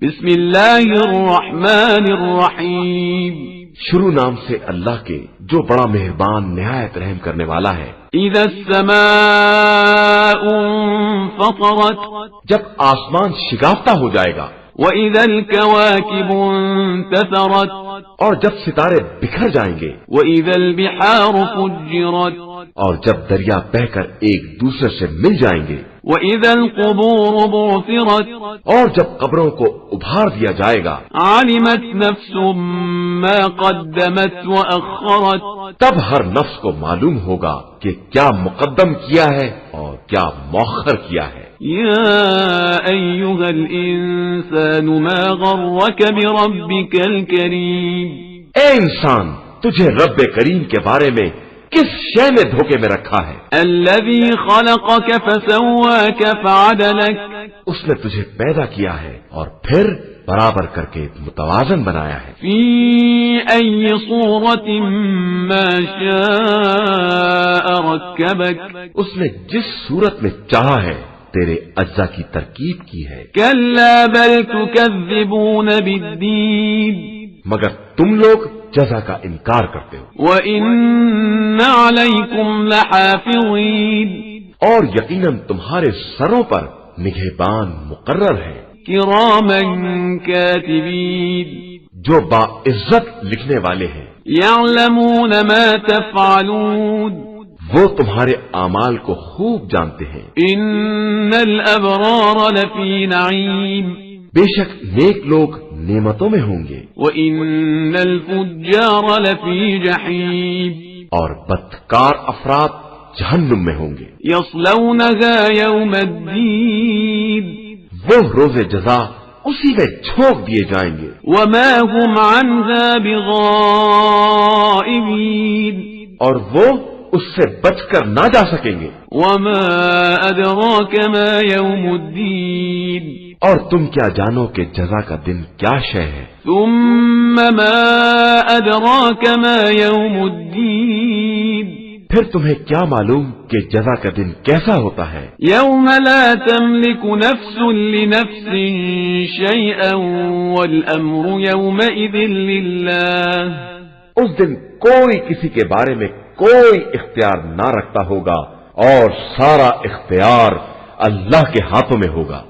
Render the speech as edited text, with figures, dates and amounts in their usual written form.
بسم اللہ الرحمن الرحیم شروع نام سے اللہ کے جو بڑا مہربان نہایت رحم کرنے والا ہے۔ اذا السماء انفطرت جب آسمان شگافتہ ہو جائے گا، وَإِذَا الْكَوَاكِبُ انتثرت اور جب ستارے بکھر جائیں گے، وَإِذَا الْبِحَارُ فُجِّرت اور جب دریا بہہ کر ایک دوسرے سے مل جائیں گے، وَإِذَا الْقُبُورُ بُعْثِرَتْ اور جب قبروں کو ابھار دیا جائے گا، عَلِمَتْ نَفْسٌ مَا قَدَّمَتْ وَأَخَّرَتْ تب ہر نفس کو معلوم ہوگا کہ کیا مقدم کیا ہے اور کیا مؤخر کیا ہے۔ يَا أَيُّهَا الْإِنسَانُ مَا غَرَّكَ بِرَبِّكَ الْكَرِيمِ اے انسان، تجھے رب کریم کے بارے میں کس شے نے دھوکے میں رکھا ہے؟ الَّذِي خَلَقَكَ فَسَوَّاكَ فَعَدَلَكَ اس نے تجھے پیدا کیا ہے اور پھر برابر کر کے متوازن بنایا ہے۔ فِي أَيِّ صُورَةٍ مَا شَاءَ رَكَّبَكَ اس نے جس صورت میں چاہا ہے تیرے اجزا کی ترکیب کی ہے۔ كَلَّا بَلْ تُكَذِّبُونَ بِالدِّينِ مگر تم لوگ جزا کا انکار کرتے ہو، وَإِنَّ عَلَيْكُمْ لَحَافِظِينَ اور یقیناً تمہارے سروں پر نگہبان مقرر ہے، كِرَامًا كَاتِبِينَ جو باعزت لکھنے والے ہیں، يَعْلَمُونَ مَا تَفْعَلُونَ وہ تمہارے اعمال کو خوب جانتے ہیں۔ إِنَّ الْأَبْرَارَ لَفِي نَعِيمٍ بے شک نیک لوگ نعمتوں میں ہوں گے وَإِنَّ الْفُجَّارَ لَفِي جَحِيمٍ اور بدکار افراد جہنم میں ہوں گے۔ يَصْلَوْنَهَا يَوْمَ الدِّينِ وہ روز جزا اسی میں جھونک دیے جائیں گے، وَمَا هُمْ عَنْهَا بِغَائِبِينَ اور وہ اس سے بچ کر نہ جا سکیں گے۔ وَمَا أَدْرَاكَ مَا يَوْمُ الدِّينِ اور تم کیا جانو کہ جزا کا دن کیا شے ہے؟ ثُمَّ مَا أَدْرَاكَ مَا يَوْمُ الدِّينِ پھر تمہیں کیا معلوم کہ جزا کا دن کیسا ہوتا ہے؟ يَوْمَ لَا تَمْلِكُ نَفْسٌ لِنَفْسٍ شَيْئًا وَالْأَمْرُ يَوْمَئِذٍ لِلَّهِ اس دن کوئی کسی کے بارے میں کوئی اختیار نہ رکھتا ہوگا اور سارا اختیار اللہ کے ہاتھوں میں ہوگا۔